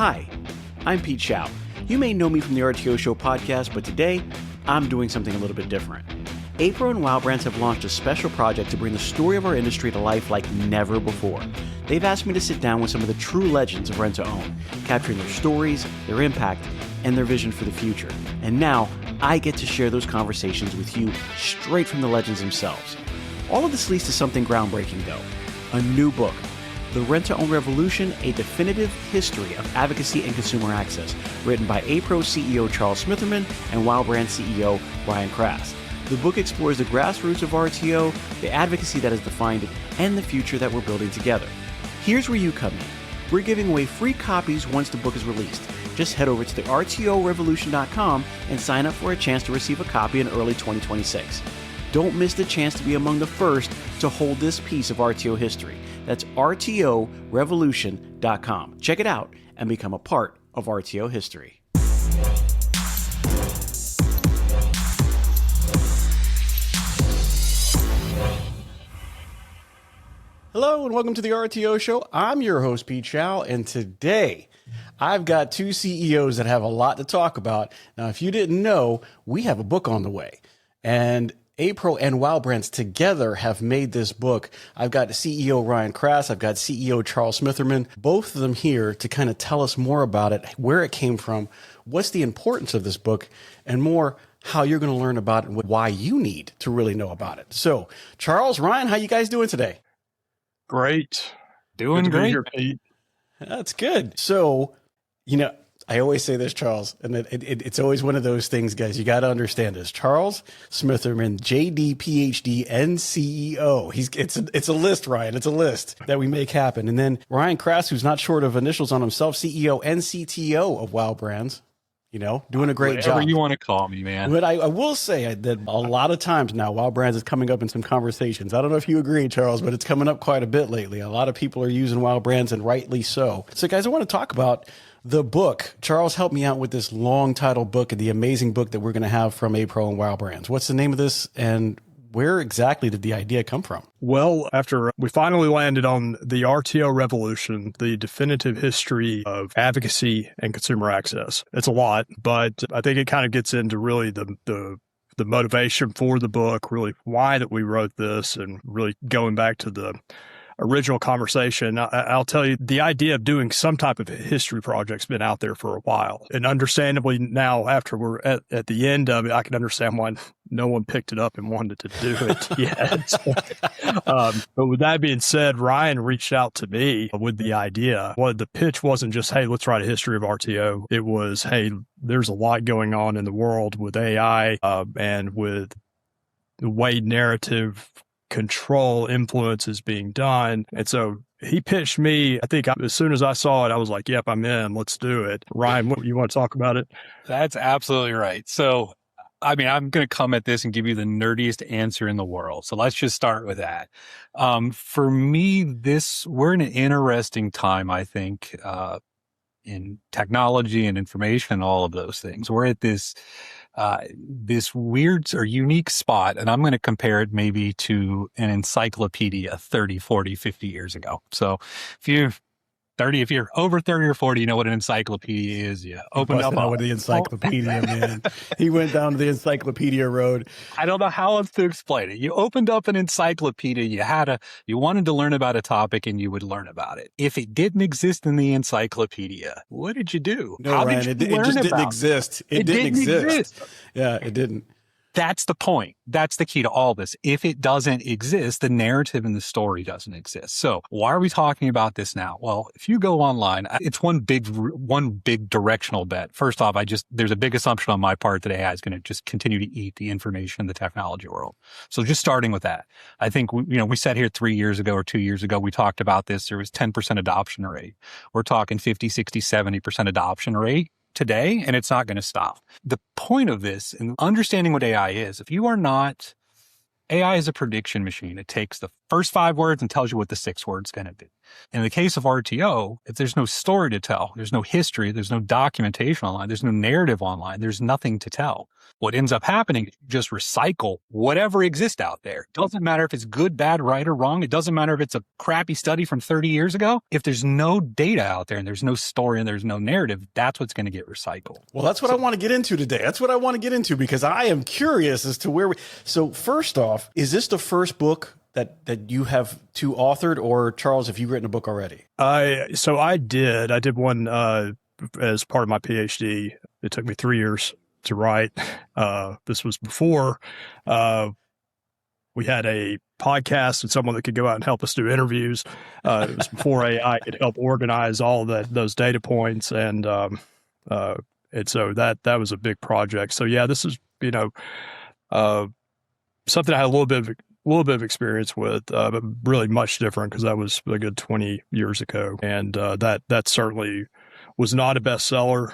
Hi, I'm Pete Shau. You may know me from the RTO Show podcast, but today I'm doing something a little bit different. APRO and WOW Brands have launched a special project to bring the story of our industry to life like never before. They've asked me to sit down with some of the true legends of rent-to-own, capturing their stories, their impact, and their vision for the future. And now I get to share those conversations with you straight from the legends themselves. All of this leads to something groundbreaking, though. A new book, The RTO Revolution, A Definitive History of Advocacy and Consumer Access, written by APRO CEO Charles Smitherman and WOW Brands CEO Ryan Kras. The book explores the grassroots of RTO, the advocacy that has defined it, and the future that we're building together. Here's where you come in. We're giving away free copies once the book is released. Just head over to the RTORevolution.com and sign up for a chance to receive a copy in early 2026. Don't miss the chance to be among the first to hold this piece of RTO history. That's RTORevolution.com. Check it out and become a part of RTO history. Hello and welcome to the RTO Show. I'm your host, Pete Shau, and today I've got two CEOs that have a lot to talk about. Now, if you didn't know, we have a book on the way, and APRO and WOW Brands together have made this book. I've got CEO Ryan Kras, I've got CEO Charles Smitherman, both of them here to kind of tell us more about it, where it came from, what's the importance of this book, and more how you're going to learn about it and why you need to really know about it. So, Charles, Ryan, how you guys doing today? Great. Doing good to be great. here, Pete. That's good. So, I always say this, Charles, and it's always one of those things, guys. You got to understand this. Charles Smitherman, JD, PhD, and CEO. It's a list, Ryan. It's a list that we make happen. And then Ryan Kras, who's not short of initials on himself, CEO and CTO of WOW Brands. Doing a great job. Whatever you want to call me, man. But I will say that a lot of times now, WOW Brands is coming up in some conversations. I don't know if you agree, Charles, but it's coming up quite a bit lately. A lot of people are using WOW Brands, and rightly so. So, guys, I want to talk about the book. Charles, help me out with this long title book and the amazing book that we're going to have from APRO and WOW Brands. What's the name of this, and where exactly did the idea come from? Well, after we finally landed on the RTO Revolution, the definitive history of advocacy and consumer access. It's a lot, but I think it kind of gets into really the motivation for the book, really why that we wrote this, and really going back to the original conversation. I'll tell you, the idea of doing some type of a history project's been out there for a while. And understandably now, after we're at the end of it, I can understand why no one picked it up and wanted to do it yet. But with that being said, Ryan reached out to me with the idea. Well, the pitch wasn't just, hey, let's write a history of RTO. It was, hey, there's a lot going on in the world with AI and with the way narrative control influence is being done. And so he pitched me. I think as soon as I saw it, I was like, yep, I'm in. Let's do it. Ryan, what, you want to talk about it? That's absolutely right. So, I'm going to come at this and give you the nerdiest answer in the world. So let's just start with that. For me, we're in an interesting time, I think, in technology and information and all of those things. We're at this weird or unique spot, and I'm going to compare it maybe to an encyclopedia 30, 40, 50 years ago. So if you're over 30 or 40, you know what an encyclopedia is. You open up with the encyclopedia, man. He went down to the encyclopedia road. I don't know how else to explain it. You opened up an encyclopedia. You wanted to learn about a topic, and you would learn about it. If it didn't exist in the encyclopedia, what did you do? No, Ryan, it just didn't exist. It didn't exist. Yeah, it didn't. That's the point. That's the key to all this. If it doesn't exist, the narrative and the story doesn't exist. So why are we talking about this now? Well, if you go online, it's one big directional bet. First off, there's a big assumption on my part that AI is going to just continue to eat the information in the technology world. So just starting with that, I think, we sat here 3 years ago or 2 years ago, we talked about this. There was 10% adoption rate. We're talking 50, 60, 70% adoption rate today, and it's not going to stop. The point of this and understanding what AI is, AI is a prediction machine. It takes the first 5 words and tells you what the 6th word's going to be. In the case of RTO, if there's no story to tell, there's no history, there's no documentation online, there's no narrative online, there's nothing to tell. What ends up happening is you just recycle whatever exists out there. It doesn't matter if it's good, bad, right, or wrong. It doesn't matter if it's a crappy study from 30 years ago. If there's no data out there and there's no story and there's no narrative, that's what's going to get recycled. Well, that's what I want to get into today. That's what I want to get into because I am curious as to where we... So first off, is this the first book that you have two authored, or Charles, have you written a book already? So I did one as part of my PhD. It took me 3 years to write. This was before we had a podcast and someone that could go out and help us do interviews. It was before AI could help organize all those data points, and so that was a big project. So yeah, this is something I had a little bit of experience with, but really much different because that was a good 20 years ago, and that certainly was not a bestseller.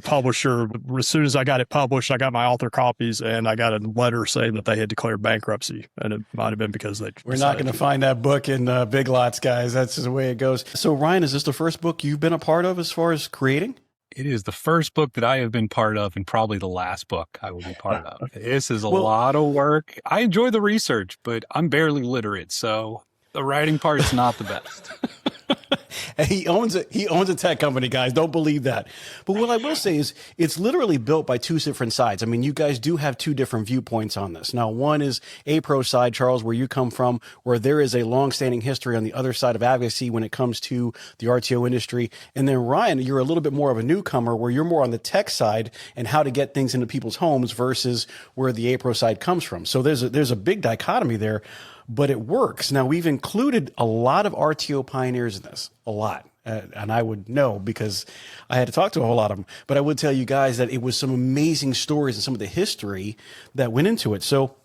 Publisher, as soon as I got it published, I got my author copies, and I got a letter saying that they had declared bankruptcy, and it might have been because they. We're not going to find that book in Big Lots, guys. That's just the way it goes. So, Ryan, is this the first book you've been a part of as far as creating? It is the first book that I have been part of, and probably the last book I will be part of. This is a lot of work. I enjoy the research, but I'm barely literate, so the writing part is not the best. He owns a tech company, guys. Don't believe that. But what I will say is it's literally built by two different sides. I mean, you guys do have two different viewpoints on this. Now, one is APRO side, Charles, where you come from, where there is a long-standing history on the other side of advocacy when it comes to the RTO industry. And then Ryan, you're a little bit more of a newcomer where you're more on the tech side and how to get things into people's homes versus where the APRO side comes from. So there's a big dichotomy there. But it works. Now, we've included a lot of RTO pioneers in this, a lot. And I would know because I had to talk to a whole lot of them. But I would tell you guys that it was some amazing stories and some of the history that went into it. So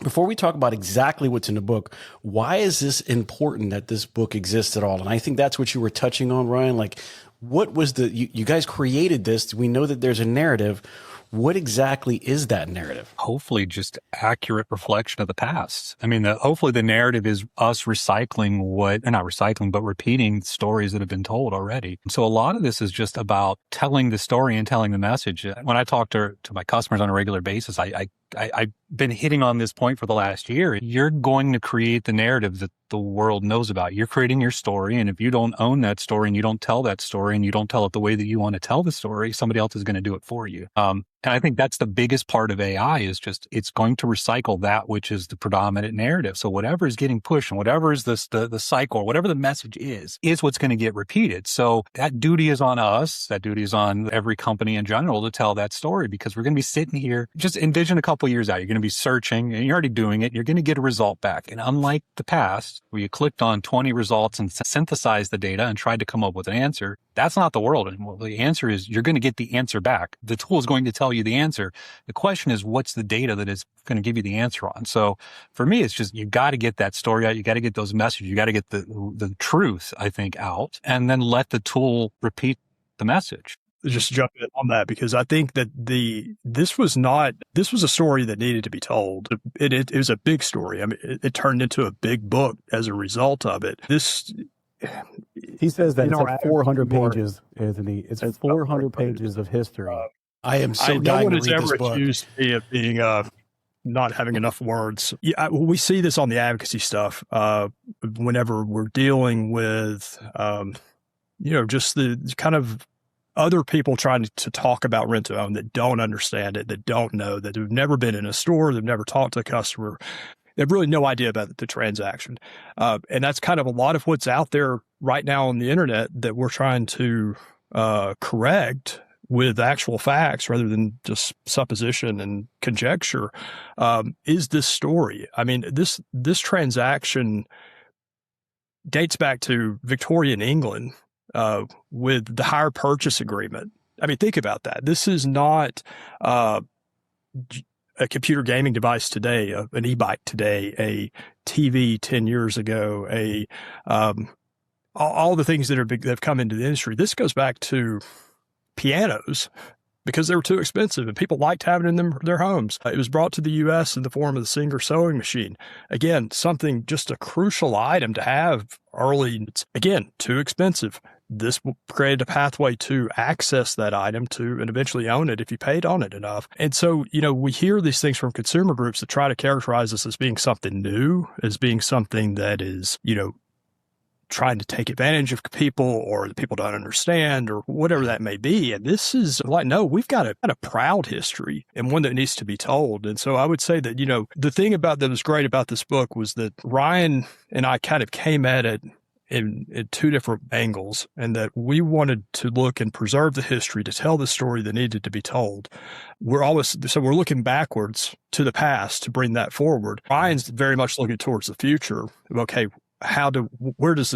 before we talk about exactly what's in the book, why is this important that this book exists at all? And I think that's what you were touching on, Ryan. Like, what was you guys created this. We know that there's a narrative. What exactly is that narrative? Hopefully just accurate reflection of the past. I mean, hopefully the narrative is us recycling not recycling, but repeating stories that have been told already. So a lot of this is just about telling the story and telling the message. When I talk to my customers on a regular basis, I've been hitting on this point for the last year. You're going to create the narrative that the world knows about. You're creating your story. And if you don't own that story and you don't tell that story and you don't tell it the way that you want to tell the story, somebody else is going to do it for you. And I think that's the biggest part of AI is just it's going to recycle that which is the predominant narrative. So whatever is getting pushed and whatever is the cycle, whatever the message is what's going to get repeated. So that duty is on us. That duty is on every company in general to tell that story because we're going to be sitting here. Just envision a couple years out. You're going to be searching and you're already doing it. You're going to get a result back. And unlike the past where you clicked on 20 results and synthesized the data and tried to come up with an answer, that's not the world anymore. The answer is you're going to get the answer back. The tool is going to tell you the answer. The question is, what's the data that is going to give you the answer on? So for me, it's just, you got to get that story out. You got to get those messages. You got to get the truth, I think, out and then let the tool repeat the message. Just jump in on that because I think that this was a story that needed to be told. It was a big story. I mean, it turned into a big book as a result of it. He says that it's like 400 pages, Anthony. It's 400 pages of history. I am so dying to read this book. No one has ever accused me of being not having enough words. Yeah, we see this on the advocacy stuff whenever we're dealing with, just the kind of other people trying to talk about rent to own that don't understand it, that don't know, that have never been in a store, they've never talked to a customer. They have really no idea about the transaction. And that's kind of a lot of what's out there right now on the internet that we're trying to correct with actual facts rather than just supposition and conjecture, is this story. I mean, this transaction dates back to Victorian England with the hire purchase agreement. I mean, think about that. This is not a computer gaming device today, an e-bike today, a TV 10 years ago, all the things that have come into the industry. This goes back to pianos because they were too expensive and people liked having it in their homes. It was brought to the U.S. in the form of the Singer sewing machine. Again, something, just a crucial item to have early. It's, again, too expensive. This will create a pathway to access that item to and eventually own it if you paid on it enough. And so, we hear these things from consumer groups that try to characterize this as being something new, as being something that is, trying to take advantage of people or that people don't understand or whatever that may be. And this is like, no, we've got a proud history and one that needs to be told. And so I would say that, the thing that was great about this book was that Ryan and I kind of came at it in two different angles, and that we wanted to look and preserve the history to tell the story that needed to be told. We're looking backwards to the past to bring that forward. Ryan's very much looking towards the future. Okay, how does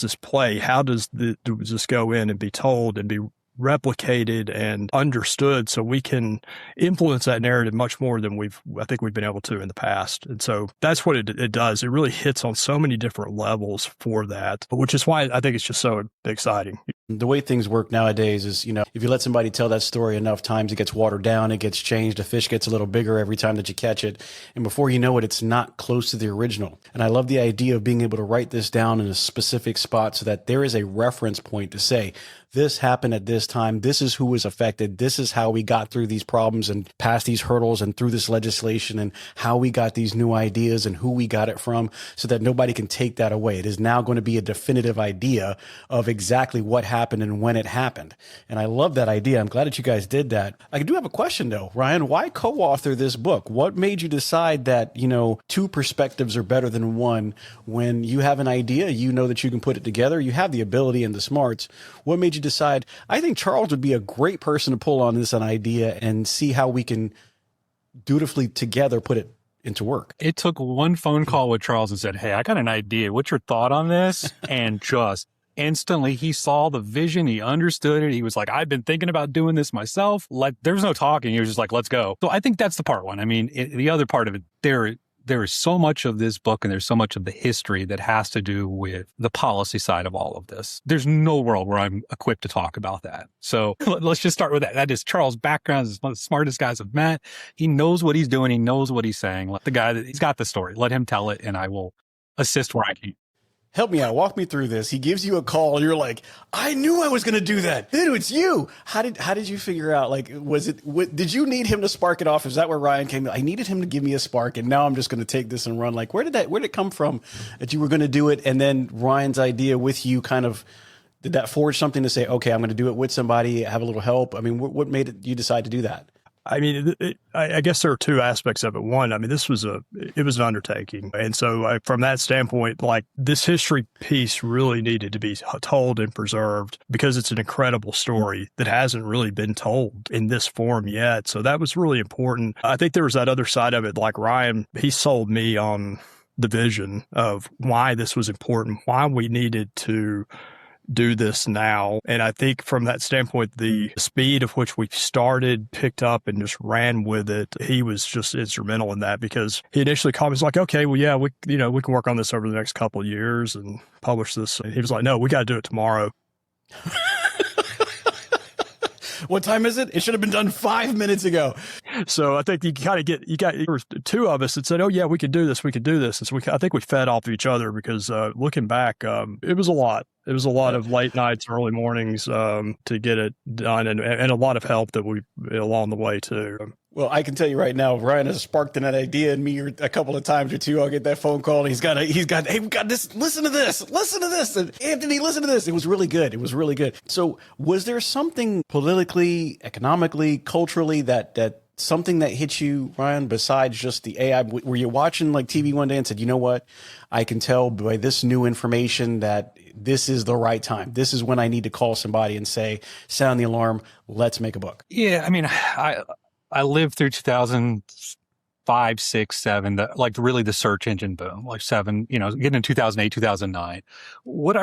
this play? How does this go in and be told and be replicated and understood so we can influence that narrative much more than I think we've been able to in the past. And so that's what it does. It really hits on so many different levels for that, which is why I think it's just so exciting. The way things work nowadays is, if you let somebody tell that story enough times, it gets watered down, it gets changed, the fish gets a little bigger every time that you catch it. And before you know it, it's not close to the original. And I love the idea of being able to write this down in a specific spot so that there is a reference point to say, this happened at this time. This is who was affected. This is how we got through these problems and past these hurdles and through this legislation and how we got these new ideas and who we got it from, so that nobody can take that away. It is now going to be a definitive idea of exactly what happened and when it happened. And I love that idea. I'm glad that you guys did that. I do have a question though, Ryan. Why co-author this book? What made you decide that, two perspectives are better than one? When you have an idea, that you can put it together. You have the ability and the smarts. What made you decide, I think Charles would be a great person to pull on an idea and see how we can dutifully together put it into work? It took one phone call with Charles and said, hey, I got an idea. What's your thought on this? And just instantly he saw the vision. He understood it. He was like, I've been thinking about doing this myself. There was no talking. He was just like, let's go. So I think that's the part one. I mean, the other part of it, there is so much of this book and there's so much of the history that has to do with the policy side of all of this. There's no world where I'm equipped to talk about that. So let's just start with that. That is Charles' background. He's one of the smartest guys I've met. He knows what he's doing. He knows what he's saying. Let the guy he's got the story. Let him tell it and I will assist where I can. Help me out. Walk me through this. He gives you a call. You're like, I knew I was going to do that. Dude, it's you. How did you figure out? Like, did you need him to spark it off? Is that where Ryan came? I needed him to give me a spark, and now I'm just going to take this and run. Like, where did it come from that you were going to do it? And then Ryan's idea with you did that forge something to say, okay, I'm going to do it with somebody, have a little help? I mean, what made you decide to do that? I mean, I guess there are two aspects of it. One, I mean, it was an undertaking. And so from that standpoint, like this history piece really needed to be told and preserved because it's an incredible story that hasn't really been told in this form yet. So that was really important. I think there was that other side of it. Like Ryan, he sold me on the vision of why this was important, why we needed to do this now. And I think from that standpoint, the speed of which we started, picked up and just ran with it, he was just instrumental in that because he initially called me, he was like, okay, well, yeah, we can work on this over the next couple of years and publish this. And he was like, no, we got to do it tomorrow. What time is it? It should have been done 5 minutes ago. So I think there were two of us that said, oh yeah, we could do this. And so I think we fed off of each other because looking back, it was a lot. It was a lot of late nights, early mornings to get it done and a lot of help that we along the way too. Well, I can tell you right now, Ryan has sparked in that idea in me a couple of times or two. I'll get that phone call and he's got, hey, we got this, listen to this. And Anthony, listen to this. It was really good. So was there something politically, economically, culturally that something that hit you, Ryan, besides just the AI? Were you watching like TV one day and said, you know what, I can tell by this new information that this is the right time. This is when I need to call somebody and say, sound the alarm. Let's make a book. Yeah. I mean, I lived through 2005, 6, 7, really the search engine boom, like 7, getting in 2008, 2009. What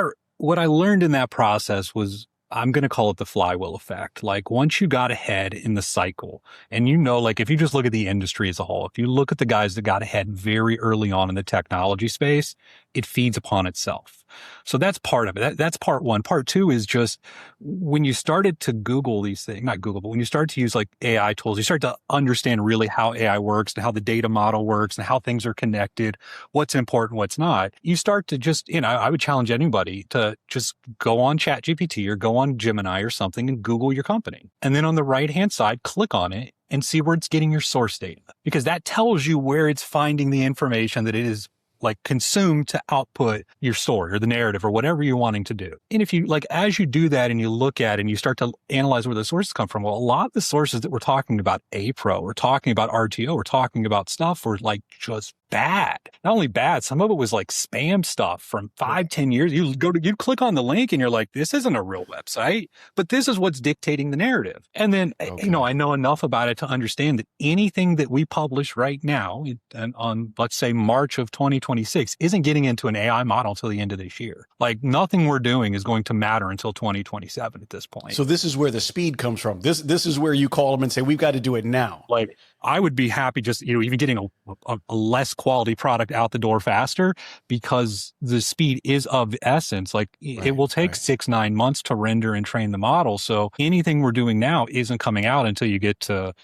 I learned in that process was, I'm going to call it the flywheel effect. Like once you got ahead in the cycle and like if you just look at the industry as a whole, if you look at the guys that got ahead very early on in the technology space, it feeds upon itself. So that's part of it. That's part one. Part two is just when you started to Google these things, not Google, but when you start to use like AI tools, you start to understand really how AI works and how the data model works and how things are connected, what's important, what's not. You start to just, I would challenge anybody to just go on ChatGPT or go on Gemini or something and Google your company. And then on the right-hand side, click on it and see where it's getting your source data, because that tells you where it's finding the information that it is like consumed to output your story or the narrative or whatever you're wanting to do. And if you like, as you do that and you look at it and you start to analyze where the sources come from, well, a lot of the sources that we're talking about, APRO, we're talking about RTO, we're talking about stuff were like just bad. Not only bad, some of it was like spam stuff from 5-10 years. You click on the link and you're like, this isn't a real website, but this is what's dictating the narrative. And then, I know enough about it to understand that anything that we publish right now on, let's say, March of 2026 isn't getting into an AI model until the end of this year. Like nothing we're doing is going to matter until 2027 at this point. So this is where the speed comes from. This is where you call them and say, we've got to do it now. Like I would be happy just, even getting a less quality product out the door faster, because the speed is of the essence. Like it will take 6-9 months to render and train the model. So anything we're doing now isn't coming out until you get to,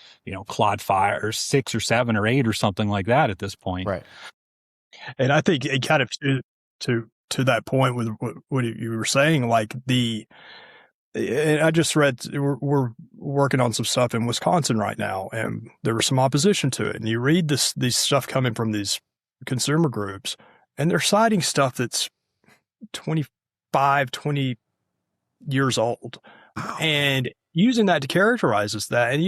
Claude 5 or 6 or 7 or 8 or something like that at this point. Right. And I think it kind of to that point with what you were saying, like and I just read, we're working on some stuff in Wisconsin right now, and there was some opposition to it. And you read these stuff coming from these consumer groups, and they're citing stuff that's 25, 20 years old, and using that to characterize as that. And,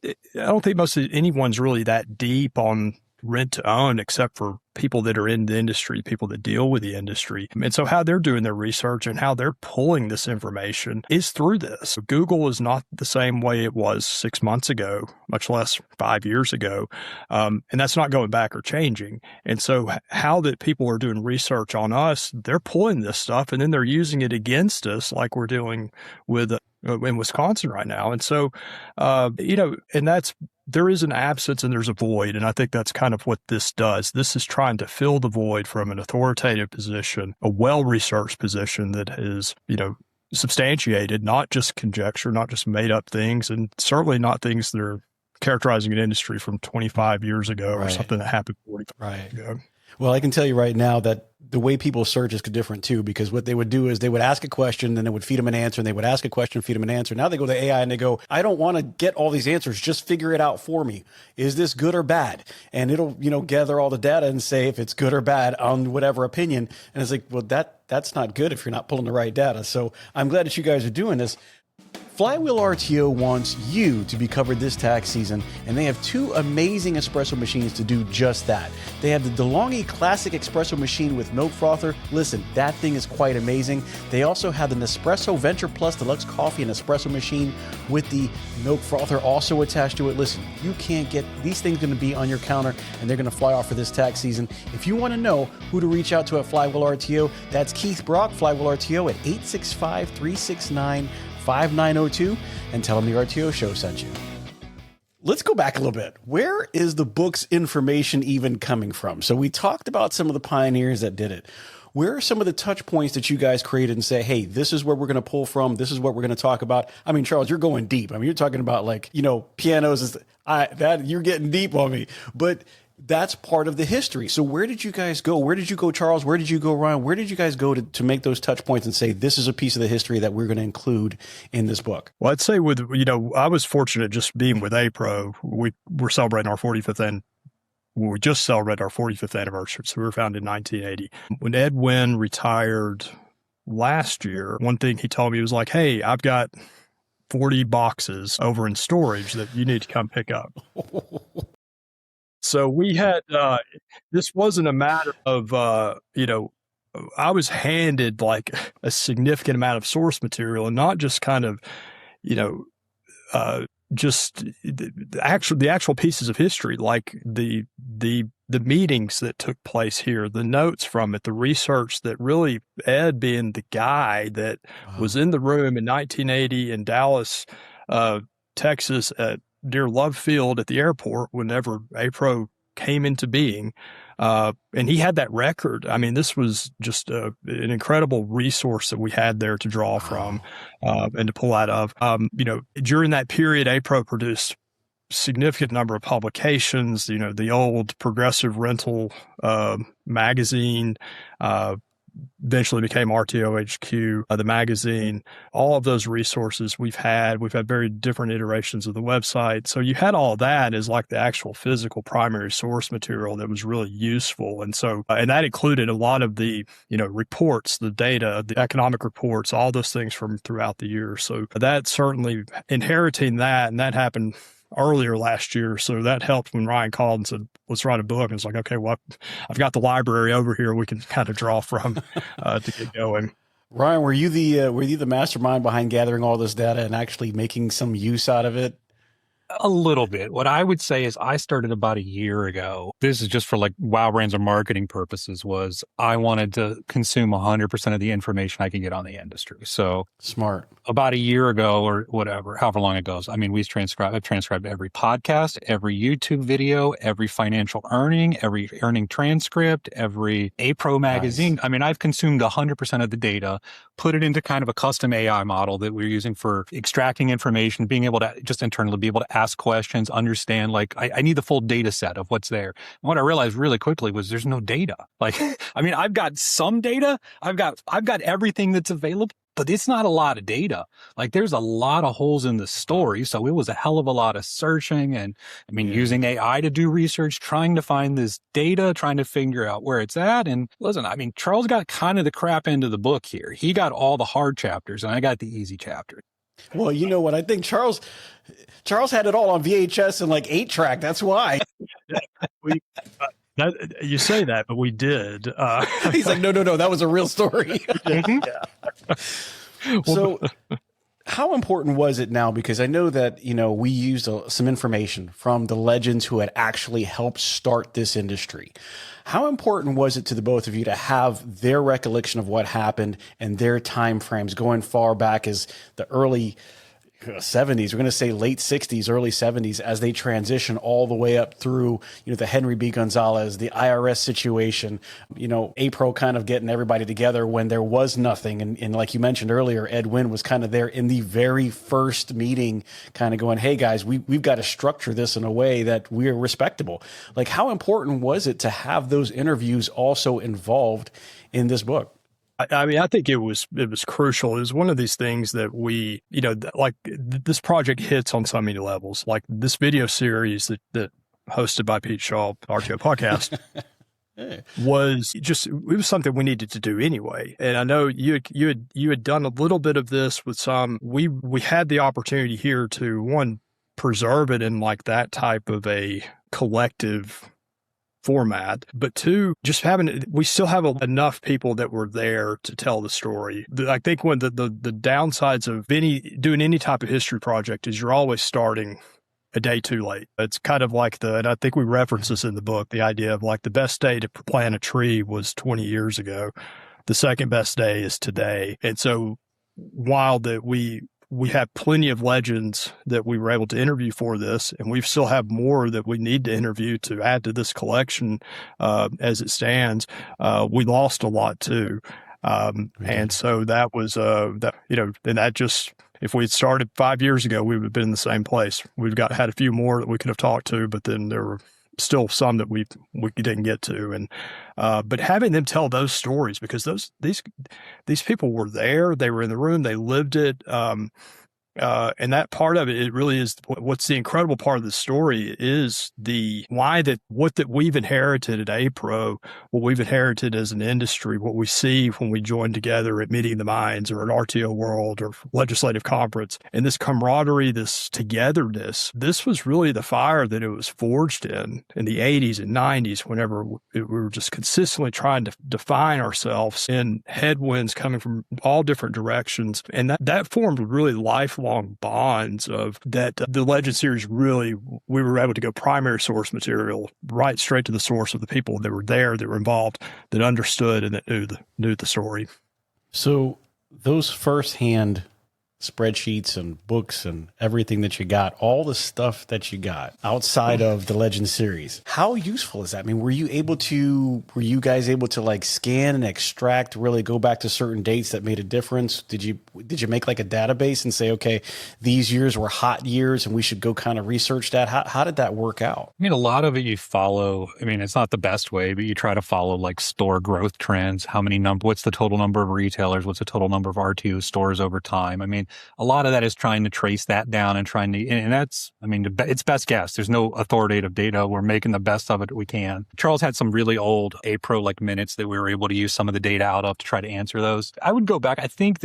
I don't think most of anyone's really that deep on rent to own, except for people that are in the industry, people that deal with the industry. And so how they're doing their research and how they're pulling this information is through this. So Google is not the same way it was 6 months ago, much less 5 years ago. And that's not going back or changing. And so how that people are doing research on us, they're pulling this stuff and then they're using it against us, like we're doing with in Wisconsin right now. And so, and there is an absence and there's a void. And I think that's kind of what this does. This is trying to fill the void from an authoritative position, a well-researched position that is, substantiated, not just conjecture, not just made up things, and certainly not things that are characterizing an industry from 25 years ago or something that happened 45 years ago. Well, I can tell you right now that the way people search is different too, because what they would do is they would ask a question, then it would feed them an answer, and they would ask a question, feed them an answer. Now they go to AI and they go, I don't want to get all these answers. Just figure it out for me. Is this good or bad? And it'll, gather all the data and say if it's good or bad on whatever opinion. And it's like, well, that's not good if you're not pulling the right data. So I'm glad that you guys are doing this. Flywheel RTO wants you to be covered this tax season, and they have 2 amazing espresso machines to do just that. They have the DeLonghi Classic Espresso Machine with Milk Frother. Listen, that thing is quite amazing. They also have the Nespresso Venture Plus Deluxe Coffee and Espresso Machine with the Milk Frother also attached to it. Listen, you can't get these things going to be on your counter, and they're going to fly off for this tax season. If you want to know who to reach out to at Flywheel RTO, that's Keith Brock, Flywheel RTO at 865-369-5902, and tell them the RTO Show sent you. Let's go back a little bit. Where is the book's information even coming from? So we talked about some of the pioneers that did it. Where are some of the touch points that you guys created and say, hey, this is where we're going to pull from. This is what we're going to talk about. I mean, Charles, you're going deep. I mean, you're talking about pianos. You're getting deep on me. But that's part of the history. So where did you guys go? Where did you go, Charles? Where did you go, Ryan? Where did you guys go to make those touch points and say, this is a piece of the history that we're going to include in this book? Well, I'd say I was fortunate just being with APRO. We're celebrating our 45th we just celebrated our 45th anniversary. So we were founded in 1980. When Ed Wynn retired last year, one thing he told me was like, hey, I've got 40 boxes over in storage that you need to come pick up. So we had, this wasn't a matter of, I was handed like a significant amount of source material and not just kind of, just the actual pieces of history, like the meetings that took place here, the notes from it, the research that really Ed being the guy that was in the room in 1980 in Dallas, Texas at near Love Field at the airport whenever APRO came into being. And he had that record. I mean, this was just an incredible resource that we had there to draw from and to pull out of. During that period, APRO produced significant number of publications, the old Progressive Rental magazine, eventually became RTO HQ, the magazine. All of those resources we've had very different iterations of the website. So you had all of that as like the actual physical primary source material that was really useful. And so, and that included a lot of the, reports, the data, the economic reports, all those things from throughout the year. So that certainly inheriting that, and that happened earlier last year. So that helped when Ryan called and said, let's write a book. And it's like, okay, well, I've got the library over here. We can kind of draw from to get going. Ryan, were you the mastermind behind gathering all this data and actually making some use out of it? A little bit. What I would say is I started about a year ago. This is just for like WoW brands or marketing purposes, was I wanted to consume 100% of the information I could get on the industry. So smart. About a year ago or whatever, however long it goes. I mean, I've transcribed every podcast, every YouTube video, every financial every earning transcript, every APRO magazine. Nice. I mean, I've consumed 100% of the data, put it into kind of a custom AI model that we're using for extracting information, being able to just internally be able to ask questions, understand, like, I need the full data set of what's there. And what I realized really quickly was there's no data. Like, I mean, I've got some data. I've got everything that's available, but it's not a lot of data. Like, there's a lot of holes in the story. So it was a hell of a lot of searching and, using AI to do research, trying to find this data, trying to figure out where it's at. And listen, I mean, Charles got kind of the crap end of the book here. He got all the hard chapters and I got the easy chapter. Well, you know what? I think Charles had it all on VHS and like 8-track. That's why. You say that, but we did. He's like, no, that was a real story. So how important was it now? Because I know that, we used some information from the legends who had actually helped start this industry. How important was it to the both of you to have their recollection of what happened and their time frames going far back as the early 70s, we're going to say late 60s, early 70s, as they transition all the way up through, the Henry B. Gonzalez, the IRS situation, APRO kind of getting everybody together when there was nothing. And like you mentioned earlier, Ed Wynn was kind of there in the very first meeting, kind of going, hey guys, we've got to structure this in a way that we're respectable. Like, how important was it to have those interviews also involved in this book? I mean, I think it was crucial. It was one of these things that we, this project hits on so many levels. Like this video series that hosted by Pete Shau, RTO podcast, it was something we needed to do anyway. And I know you had done a little bit of this with some. We had the opportunity here to, one, preserve it in like that type of a collective format, but two, just we still have enough people that were there to tell the story. I think one of the downsides of doing any type of history project is you're always starting a day too late. It's kind of like and I think we reference this in the book, the idea of like the best day to plant a tree was 20 years ago. The second best day is today. And so while we have plenty of legends that we were able to interview for this, and we still have more that we need to interview to add to this collection as it stands. We lost a lot too. And so that was, and that just, if we had started 5 years ago, we would have been in the same place. Had a few more that we could have talked to, but then there were still some that we didn't get to. And, but having them tell those stories, because these people were there, they were in the room, they lived it. And that part of it really is what's the incredible part of the story is what we've inherited at APRO, what we've inherited as an industry, what we see when we join together at Meeting the Minds or at RTO World or Legislative Conference, and this camaraderie, this togetherness. This was really the fire that it was forged in the 80s and 90s, whenever we were just consistently trying to define ourselves in headwinds coming from all different directions. And that formed really lifelong bonds of that. The Legend series really, we were able to go primary source material right straight to the source of the people that were there, that were involved, that understood and that knew the story. So those firsthand spreadsheets and books and everything that you got, all the stuff that you got outside of the Legend series. How useful is that? I mean, were you guys able to like scan and extract, really go back to certain dates that made a difference? Did you make like a database and say, okay, these years were hot years and we should go kind of research that? How did that work out? I mean, a lot of it you follow, I mean, it's not the best way, but you try to follow like store growth trends. What's the total number of retailers? What's the total number of RTO stores over time? I mean, a lot of that is trying to trace that down and that's, I mean, it's best guess. There's no authoritative data. We're making the best of it we can. Charles had some really old APRO like minutes that we were able to use some of the data out of to try to answer those. I would go back. I think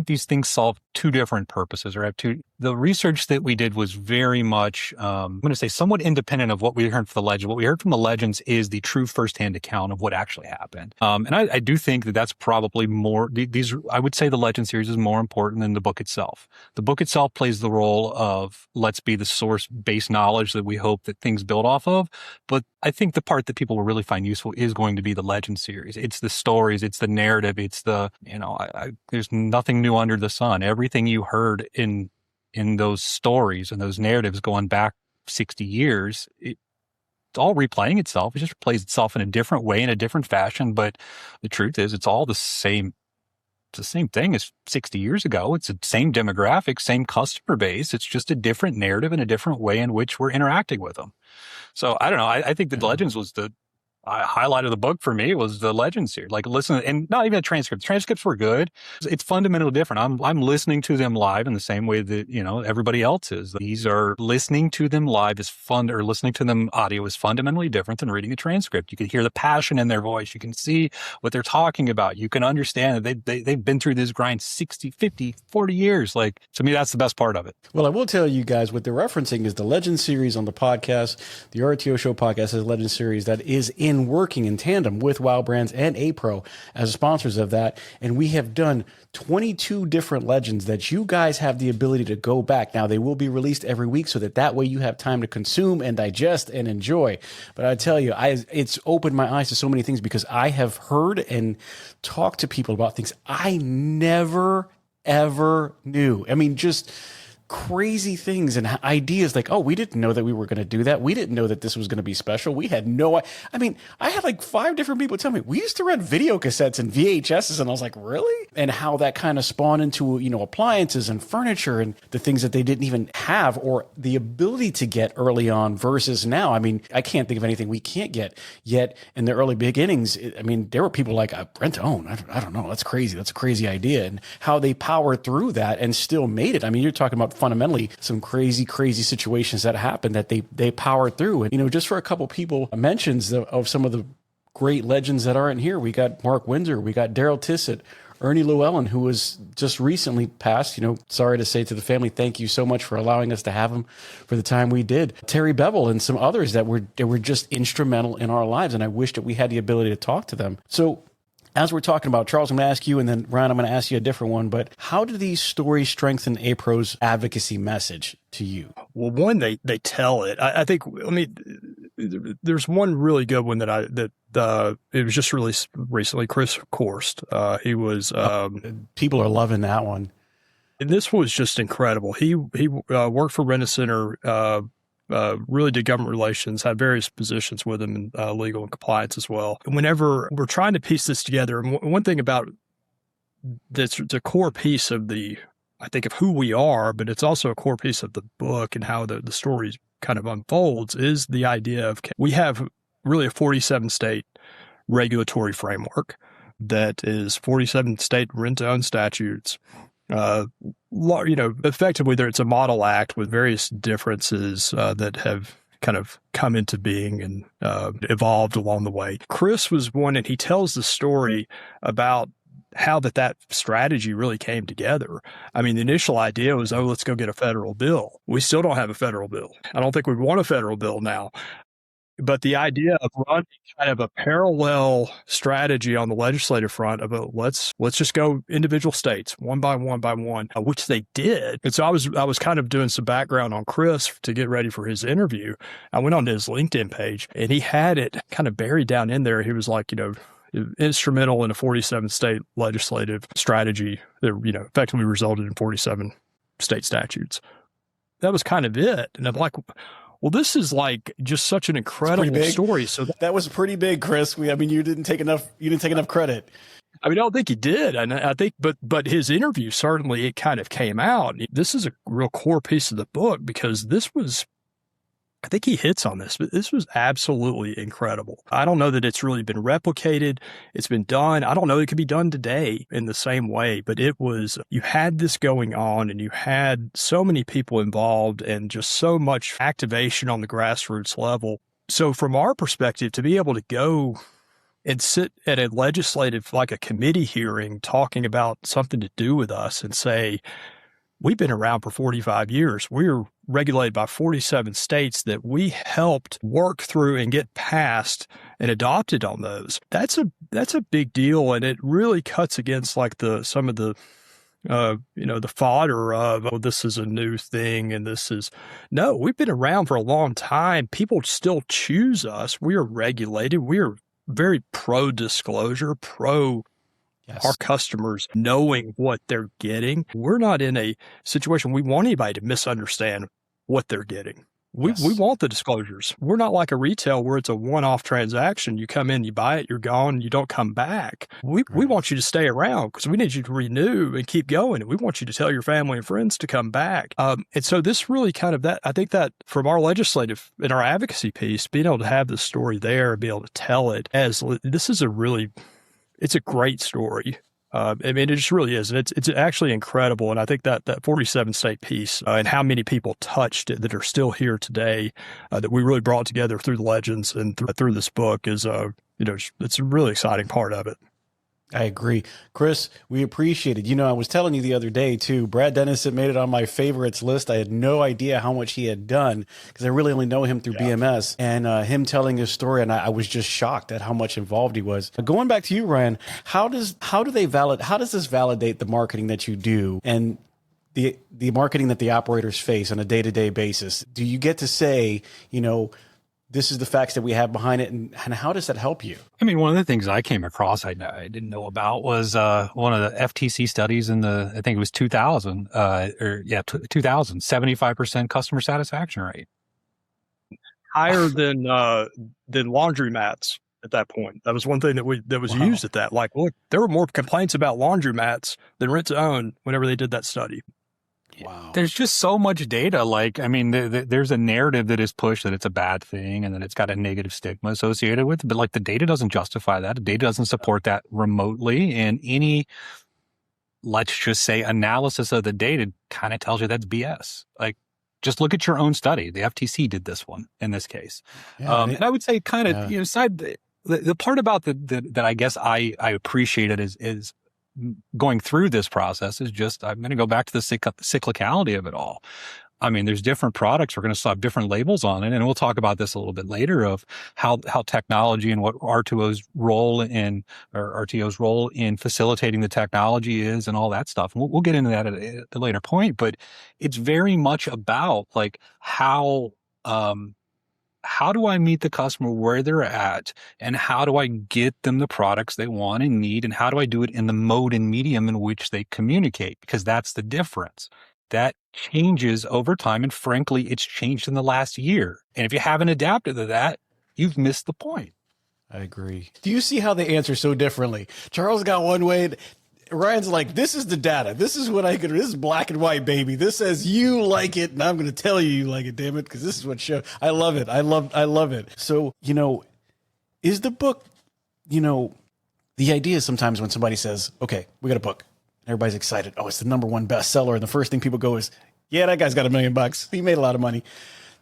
these things solve two different purposes, or have two. The research that we did was very much, I'm going to say somewhat independent of what we heard from the legend. What we heard from the legends is the true firsthand account of what actually happened. And I do think that that's probably more, I would say the legend series is more important than the book itself. The book itself plays the role of, let's be the source-based knowledge that we hope that things build off of. But I think the part that people will really find useful is going to be the legend series. It's the stories, it's the narrative, it's the, there's nothing new under the sun. Everything you heard in those stories and those narratives going back 60 years, it's all replaying itself. It just plays itself in a different way, in a different fashion. But the truth is, it's all the same. It's the same thing as 60 years ago. It's the same demographic, same customer base. It's just a different narrative and a different way in which we're interacting with them. So I don't know. I think the Legends was the highlight of the book for me was the Legends series. Like listen, and not even a transcript. Transcripts were good. It's fundamentally different. I'm listening to them live in the same way that, everybody else is. These are listening to them live is fun, or listening to them audio is fundamentally different than reading a transcript. You can hear the passion in their voice. You can see what they're talking about. You can understand that they've been through this grind 60, 50, 40 years. Like, to me, that's the best part of it. Well, I will tell you guys what they're referencing is the Legend series on the podcast. The RTO Show podcast is a Legend series that is working in tandem with Wow Brands and APRO as sponsors of that. And we have done 22 different legends that you guys have the ability to go back. Now, they will be released every week so that way you have time to consume and digest and enjoy. But I tell you, it's opened my eyes to so many things because I have heard and talked to people about things I never, ever knew. I mean, just crazy things and ideas like, oh, we didn't know that we were going to do that. We didn't know that this was going to be special. We had I mean, I had like 5 different people tell me we used to rent video cassettes and VHSs, and I was like, really? And how that kind of spawned into, appliances and furniture and the things that they didn't even have or the ability to get early on versus now. I mean, I can't think of anything we can't get yet. In the early beginnings, there were people like, rent to own. I don't know. That's crazy. That's a crazy idea. And how they powered through that and still made it. I mean, you're talking about fundamentally some crazy situations that happened that they powered through. And, just for a couple people mentions of some of the great legends that aren't here, we got Mark Windsor, we got Daryl Tissett, Ernie Llewellyn, who was just recently passed. Sorry to say to the family, thank you so much for allowing us to have him for the time we did. Terry Bevel and some others that were just instrumental in our lives. And I wish that we had the ability to talk to them. So as we're talking about, Charles, I'm going to ask you, and then Ryan, I'm going to ask you a different one, but how do these stories strengthen APRO's advocacy message to you? Well, one, they tell it. I think, there's one really good one that it was just released recently, Chris Korst. He was, people are loving that one. And this was just incredible. He worked for Rent-A-Center, really did government relations, had various positions with him in legal and compliance as well. And whenever we're trying to piece this together, and one thing about that's the core piece of I think of who we are, but it's also a core piece of the book and how the story kind of unfolds, is the idea of we have really a 47 state regulatory framework that is 47 state rent-to-own statutes. Effectively, it's a model act with various differences that have kind of come into being and evolved along the way. Chris was one, and he tells the story about how that strategy really came together. I mean, the initial idea was, let's go get a federal bill. We still don't have a federal bill. I don't think we want a federal bill now. But the idea of running kind of a parallel strategy on the legislative front of let's just go individual states one by one, which they did. And so I was kind of doing some background on Chris to get ready for his interview. I went onto his LinkedIn page, and he had it kind of buried down in there. He was like, instrumental in a 47 state legislative strategy that, effectively resulted in 47 state statutes. That was kind of it. And I'm like, well, this is like just such an incredible story. So that was pretty big, Chris. You didn't take enough credit. I don't think he did. And I think, but his interview, certainly it kind of came out. This is a real core piece of the book because I think he hits on this, but this was absolutely incredible. I don't know that it's really been replicated. It's been done. I don't know it could be done today in the same way, but you had this going on and you had so many people involved and just so much activation on the grassroots level. So from our perspective, to be able to go and sit at a legislative, like a committee hearing, talking about something to do with us and say, we've been around for 45 years. We're regulated by 47 states that we helped work through and get passed and adopted on those. That's a big deal, and it really cuts against like some of the the fodder of, oh, this is a new thing and no, we've been around for a long time. People still choose us. We are regulated. We are very pro-disclosure, Yes. Our customers knowing what they're getting. We're not in a situation we want anybody to misunderstand what they're getting. We want the disclosures. We're not like a retail where it's a one-off transaction. You come in, you buy it, you're gone, you don't come back. We want you to stay around because we need you to renew and keep going. And we want you to tell your family and friends to come back. And so this really kind of I think that from our legislative and our advocacy piece, being able to have this story there and be able to tell it it's a great story. It just really is. And it's actually incredible. And I think that 47 state piece and how many people touched it that are still here today that we really brought together through the legends and through this book is, it's a really exciting part of it. I agree. Chris, we appreciate it. I was telling you the other day too, Brad Dennison made it on my favorites list. I had no idea how much he had done because I really only know him through BMS and him telling his story. And I was just shocked at how much involved he was. Going back to you, Ryan, how does this validate the marketing that you do and the marketing that the operators face on a day-to-day basis? Do you get to say, this is the facts that we have behind it, and how does that help you? One of the things I came across I didn't know about was one of the FTC studies in I think it was 2000, 75% customer satisfaction rate. Higher than laundromats at that point. That was one thing that was used at that. Like, look, there were more complaints about laundromats than rent-to-own whenever they did that study. Wow. There's just so much data. There's a narrative that is pushed that it's a bad thing and that it's got a negative stigma associated with it. But the data doesn't justify that. The data doesn't support that remotely. And any, let's just say, analysis of the data kind of tells you that's BS. Just look at your own study. The FTC did this one in this case. And I would say the part about that I guess I appreciated is going through this process is just, I'm going to go back to the cyclicality of it all. There's different products. We're going to have different labels on it. And we'll talk about this a little bit later of how technology and what RTO's role in facilitating the technology is and all that stuff. And we'll get into that at a later point, but it's very much about how do I meet the customer where they're at and how do I get them the products they want and need and how do I do it in the mode and medium in which they communicate? Because that's the difference. That changes over time and frankly, it's changed in the last year. And if you haven't adapted to that, you've missed the point. I agree. Do you see how they answer so differently? Charles got one way. Ryan's like, this is the data. This is what this is black and white, baby. This says you like it, and I'm going to tell you like it, damn it, because this is what shows. I love it. I love it. So, is the book, the idea is sometimes when somebody says, okay, we got a book, everybody's excited. Oh, it's the #1 bestseller. And the first thing people go is, yeah, that guy's got $1 million. He made a lot of money.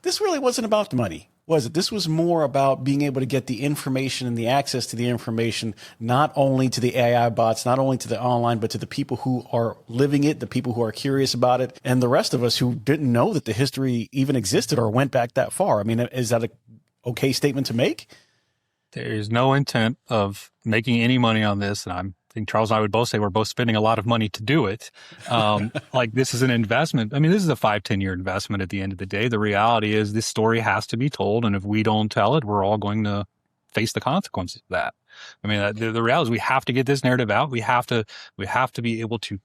This really wasn't about the money, was it? This was more about being able to get the information and the access to the information, not only to the AI bots, not only to the online, but to the people who are living it, the people who are curious about it, and the rest of us who didn't know that the history even existed or went back that far. Is that a okay statement to make? There is no intent of making any money on this, and I think Charles and I would both say we're both spending a lot of money to do it. This is an investment. This is a 5-10 year investment at the end of the day. The reality is this story has to be told. And if we don't tell it, we're all going to face the consequences of that. I mean, the reality is we have to get this narrative out. We have to be able to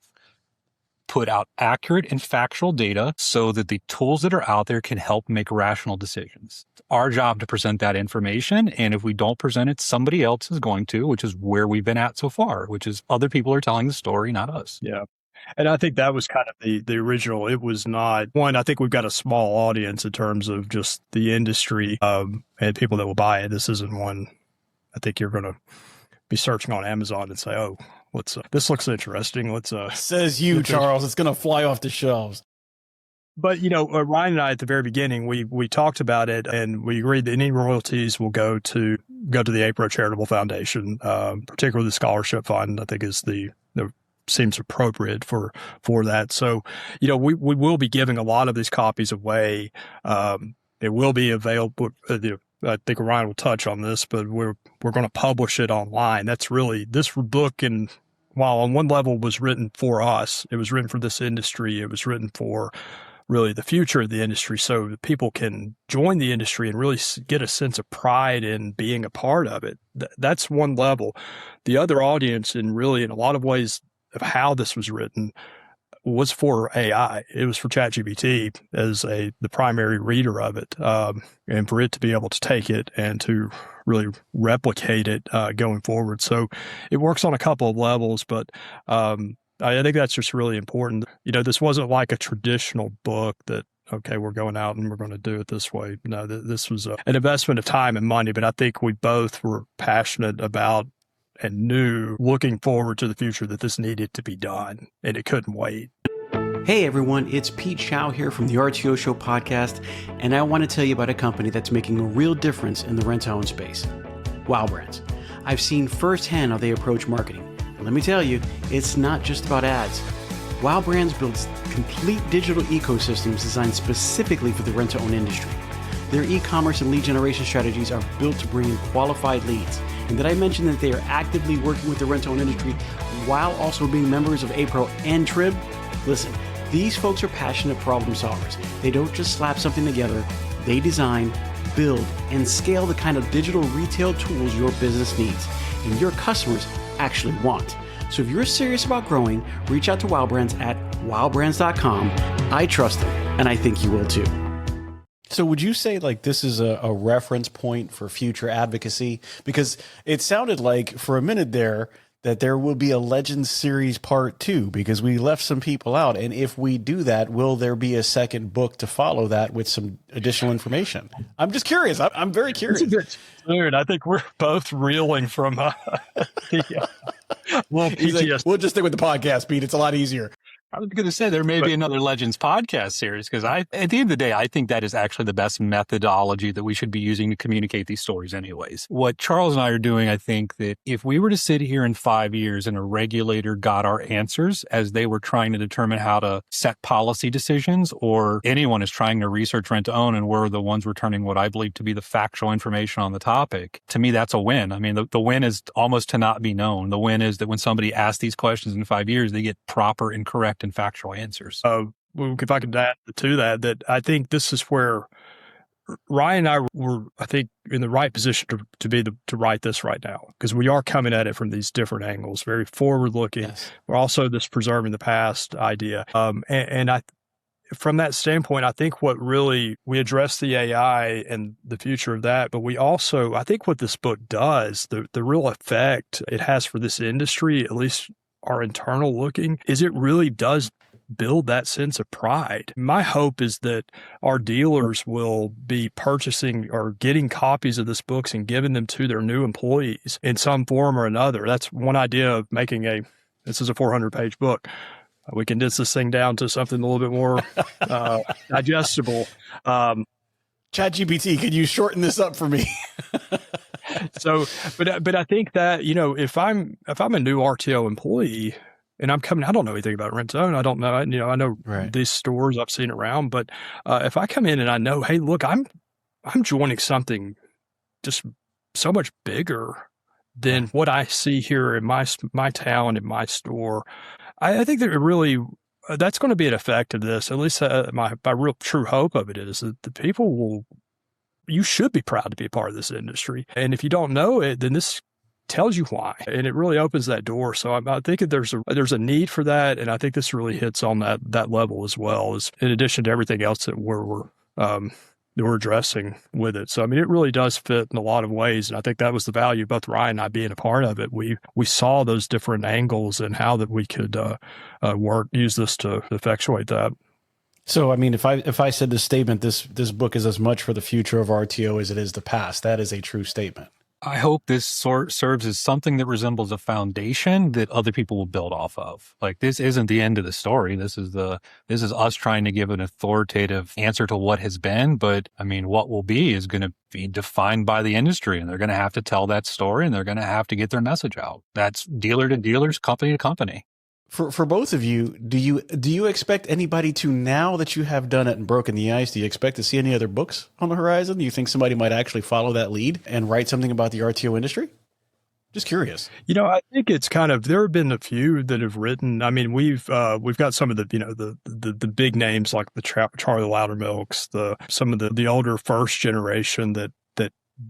put out accurate and factual data so that the tools that are out there can help make rational decisions. It's our job to present that information. And if we don't present it, somebody else is going to, which is where we've been at so far, which is other people are telling the story, not us. Yeah. And I think that was kind of the original. It was not one. I think we've got a small audience in terms of just the industry and people that will buy it. This isn't one. I think you're going to be searching on Amazon and say, "Oh, this looks interesting. Let's." Says you, Charles. It's going to fly off the shelves. But Ryan and I at the very beginning, we talked about it, and we agreed that any royalties will go to the APRO Charitable Foundation, particularly the scholarship fund. I think is the seems appropriate for that. So, we will be giving a lot of these copies away. It will be available. I think Ryan will touch on this, but we're going to publish it online. That's really this book. And while on one level was written for us, it was written for this industry. It was written for really the future of the industry, so that people can join the industry and really get a sense of pride in being a part of it. That's one level. The other audience, and really in a lot of ways of how this was written, was for AI. It was for ChatGPT as the primary reader of it, and for it to be able to take it and to really replicate it going forward. So it works on a couple of levels, but I think that's just really important. This wasn't like a traditional book that, okay, we're going out and we're going to do it this way. No, this was an investment of time and money, but I think we both were passionate about and knew looking forward to the future that this needed to be done, and it couldn't wait. Hey everyone, it's Pete Shau here from the RTO Show podcast, and I want to tell you about a company that's making a real difference in the rent-to-own space, Wow Brands. I've seen firsthand how they approach marketing. And let me tell you, it's not just about ads. Wow Brands builds complete digital ecosystems designed specifically for the rent-to-own industry. Their e-commerce and lead generation strategies are built to bring in qualified leads. And did I mention that they are actively working with the rent-to-own industry while also being members of APRO and TRIB? Listen, these folks are passionate problem solvers. They don't just slap something together. They design, build, and scale the kind of digital retail tools your business needs and your customers actually want. So if you're serious about growing, reach out to Wow Brands at wowbrands.com. I trust them, and I think you will too. So would you say like this is a reference point for future advocacy? Because it sounded like for a minute there that there will be a Legends series part 2, because we left some people out. And if we do that, will there be a second book to follow that with some additional information? I'm just curious. I'm very curious. Dude, I think we're both reeling from PTSD. Like, we'll just stick with the podcast, Pete. It's a lot easier. I was going to say there may be another Legends podcast series, because at the end of the day, I think that is actually the best methodology that we should be using to communicate these stories anyways. What Charles and I are doing, I think that if we were to sit here in 5 years and a regulator got our answers as they were trying to determine how to set policy decisions, or anyone is trying to research rent to own and we're the ones returning what I believe to be the factual information on the topic, to me, that's a win. I mean, the win is almost to not be known. The win is that when somebody asks these questions in 5 years, they get proper and correct and factual answers. If I could add to that I think this is where Ryan and I were, I think, in the right position to write this right now, because we are coming at it from these different angles, very forward looking. Yes. We're also this preserving the past idea. And from that standpoint, I think what really, we address the AI and the future of that, but we also, I think what this book does, the real effect it has for this industry, at least our internal looking, is it really does build that sense of pride. My hope is that our dealers will be purchasing or getting copies of this books and giving them to their new employees in some form or another. That's one idea of making this is a 400-page book. We condense this thing down to something a little bit more digestible. ChatGPT, could you shorten this up for me? So, but I think that, if I'm a new RTO employee and I'm coming, I don't know anything about rent to own. I don't know, I know right. These stores I've seen around, but if I come in and I know, hey, look, I'm joining something just so much bigger than what I see here in my town, in my store. I think that it really, that's going to be an effect of this. At least my real true hope of it is that the people will you should be proud to be a part of this industry. And if you don't know it, then this tells you why, and it really opens that door. So I think that there's a need for that, and I think this really hits on that level as well, as in addition to everything else that we're addressing with it. So I mean, it really does fit in a lot of ways, and I think that was the value of both Ryan and I being a part of it. We saw those different angles and how that we could use this to effectuate that. So I mean, if I said this statement, this book is as much for the future of RTO as it is the past, that is a true statement. I hope this serves as something that resembles a foundation that other people will build off of. Like, this isn't the end of the story. This is us trying to give an authoritative answer to what has been. But I mean, what will be is going to be defined by the industry, and they're going to have to tell that story, and they're going to have to get their message out. That's dealer to dealers, company to company. For both of you, do you expect anybody to, now that you have done it and broken the ice, do you expect to see any other books on the horizon? Do you think somebody might actually follow that lead and write something about the RTO industry? Just curious. I think it's there have been a few that have written. I mean, we've got some of the big names like the Charlie Loudermilks, some of the older first generation that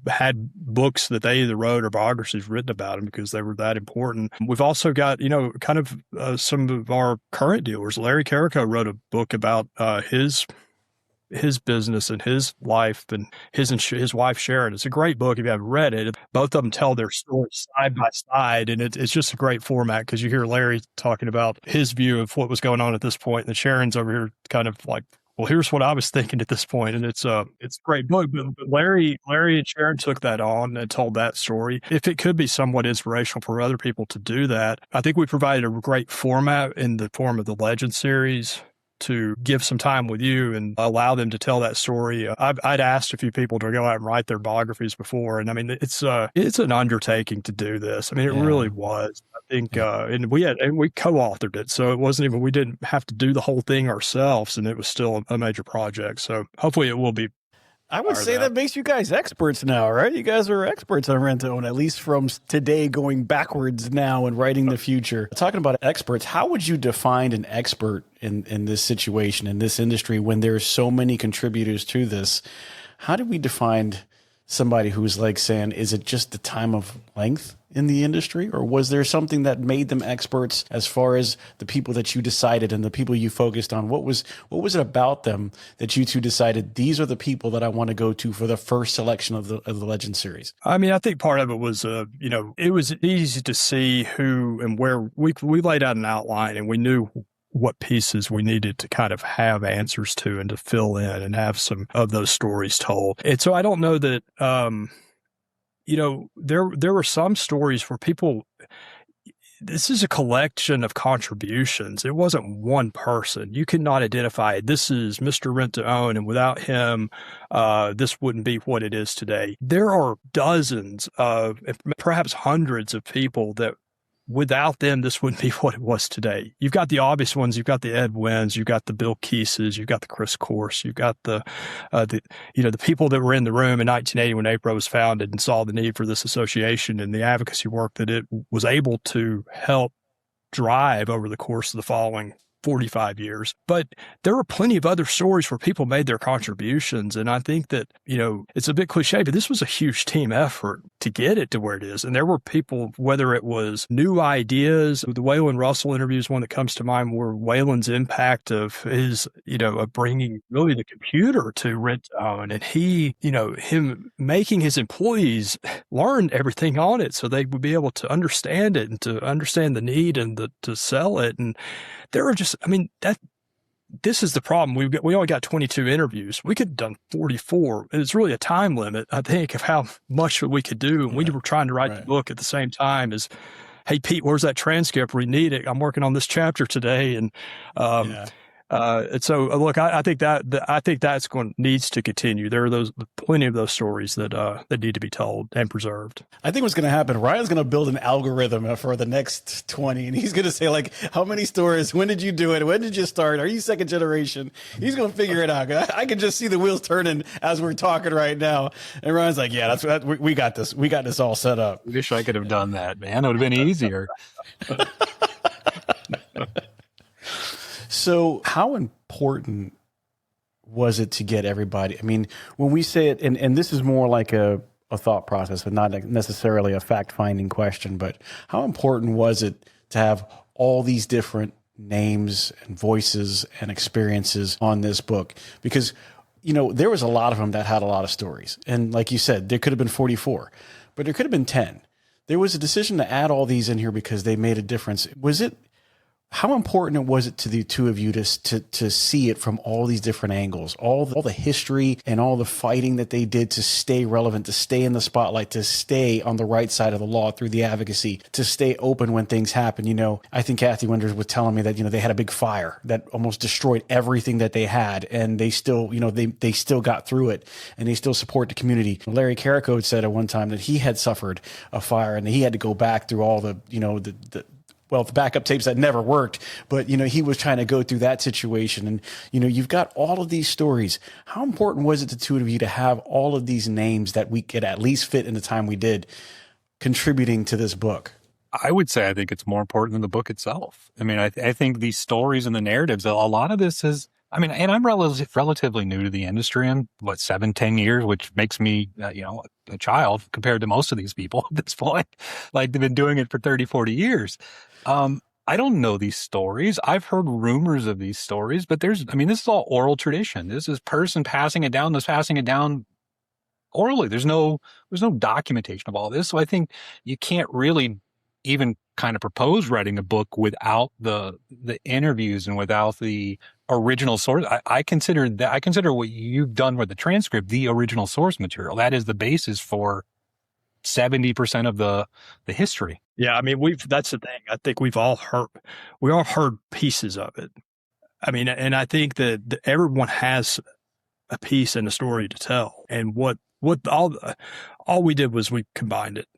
had books that they either wrote or biographies written about them because they were that important. We've also got, some of our current dealers. Larry Carrico wrote a book about his business and his life and his wife Sharon. It's a great book if you haven't read it. Both of them tell their stories side by side, and it's just a great format because you hear Larry talking about his view of what was going on at this point, and Sharon's over here kind of like, well, here's what I was thinking at this point. And it's a great book. But Larry and Sharon took that on and told that story. If it could be somewhat inspirational for other people to do that, I think we provided a great format in the form of the Legend series to give some time with you and allow them to tell that story. I'd asked a few people to go out and write their biographies before. And I mean, it's an undertaking to do this. I mean, it really was. I think, and we co-authored it. So it wasn't even, we didn't have to do the whole thing ourselves, and it was still a major project. So hopefully it will be. I would say that makes you guys experts now, right? You guys are experts on rent-to-own, at least from today going backwards now and writing the future. Talking about experts, how would you define an expert in this situation, in this industry, when there's so many contributors to this? How do we define somebody who's like saying, is it just the time of length in the industry, or was there something that made them experts as far as the people that you decided and the people you focused on? What was it about them that you two decided these are the people that I want to go to for the first selection of the Legend series? I mean, I think part of it was, it was easy to see who and where we laid out an outline, and we knew what pieces we needed to kind of have answers to and to fill in and have some of those stories told. And so I don't know that, there were some stories where people, this is a collection of contributions. It wasn't one person. You could not identify, this is Mr. Rent-to-Own, and without him, this wouldn't be what it is today. There are dozens of, perhaps hundreds of people that without them, this wouldn't be what it was today. You've got the obvious ones. You've got the Ed Wynns. You've got the Bill Keeses. You've got the Chris Course. You've got the people that were in the room in 1980 when APRO was founded and saw the need for this association and the advocacy work that it was able to help drive over the course of the following 45 years. But there are plenty of other stories where people made their contributions. And I think that, it's a bit cliche, but this was a huge team effort to get it to where it is. And there were people, whether it was new ideas, the Waylon Russell interview is one that comes to mind, where Waylon's impact of his, of bringing really the computer to rent-to-own, and he, him making his employees learn everything on it so they would be able to understand it and to understand the need and to sell it. And there are just, this is the problem. We only got 22 interviews. We could have done 44. And it's really a time limit, I think, of how much we could do. And we were trying to write the book at the same time as, hey, Pete, where's that transcript? We need it. I'm working on this chapter today. And, and so, look, I think that's needs to continue. There are plenty of those stories that need to be told and preserved. I think what's going to happen, Ryan's going to build an algorithm for the next 20, and he's going to say, like, how many stories? When did you do it? When did you start? Are you second generation? He's going to figure it out. I can just see the wheels turning as we're talking right now. And Ryan's like, yeah, we got this. We got this all set up. I wish I could have done that, man. It would have been easier. So how important was it to get everybody? I mean, when we say it, and this is more like a thought process and not necessarily a fact-finding question, but how important was it to have all these different names and voices and experiences on this book? Because, you know, there was a lot of them that had a lot of stories. And like you said, there could have been 44, but there could have been 10. There was a decision to add all these in here because they made a difference. How important was it to the two of you to see it from all these different angles, all the history and all the fighting that they did to stay relevant, to stay in the spotlight, to stay on the right side of the law through the advocacy, to stay open when things happen? You know, I think Kathy Winters was telling me that, you know, they had a big fire that almost destroyed everything that they had, and they still, you know, they still got through it, and they still support the community. Larry Carrico said at one time that he had suffered a fire and he had to go back through all the, you know, the backup tapes that never worked, but, you know, he was trying to go through that situation. And, you know, you've got all of these stories. How important was it to two of you to have all of these names that we could at least fit in the time we did contributing to this book? I would say I think it's more important than the book itself. I mean, I think these stories and the narratives, a lot of this is, I mean, and I'm relatively new to the industry. I'm 7-10 years, which makes me, you know, a child compared to most of these people at this point. Like, they've been doing it for 30, 40 years. I don't know these stories. I've heard rumors of these stories, but this is all oral tradition. This is person passing it down orally. There's no documentation of all this. So I think you can't really even kind of propose writing a book without the interviews and without the original source. I consider what you've done with the transcript the original source material. That is the basis for 70% of the history. Yeah, I mean, that's the thing. I think we all heard pieces of it. I mean, and I think that everyone has a piece and a story to tell. And what all we did was we combined it